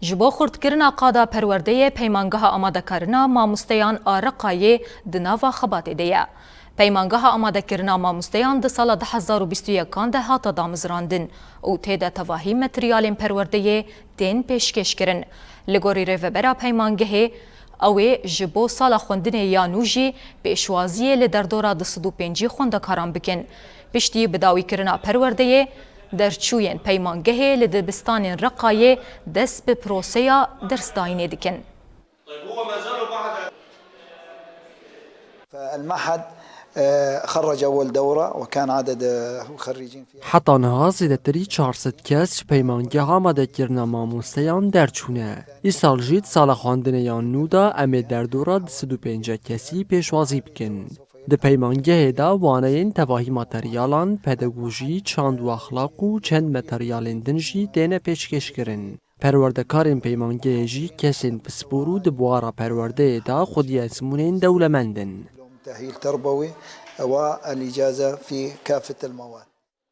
جبو خردکرنا قادا پرورده پیمانگاه آماده کرنا ماموستیان آرقای دناوا خبات دیه. پیمانگاه آماده کرنا ماموستیان ده سال 2021 ده هاتا دامزراندن او تیده تواهی متریال پرورده تین پیشکش کرن. لگوری روبرا پیمانگاه اوی جبو سال خوندن یانوجی پیشوازی لدردورا 205 خوندکاران بکن. پشتی بداوی کرنا پرورده درچوین پیمانگه لدبستان رقای دست به پروسیا درس داینه دکن. فالمعهد خرج أول دورة وكان عدد خريجين فيها حتی نها زیادتری 400 کس پیمانگه آماده کرنا ماموستیان درچونه. ای سال جید سال خواندن یان نودا امید در دورا 205 کسی پیشوازی بکن. ده پیمانگه دا وانین تواهی ماتریالان، پداگوژی، چاند و اخلاق و چند ماتریالین دنجی دینه پیشکش کرن. پروردکارین پیمانگه جی کسین پسپورو دبوارا پرورده دا خودی اسمونین دولمندن. تأهيل تربوي والإجازة في كافة المواد.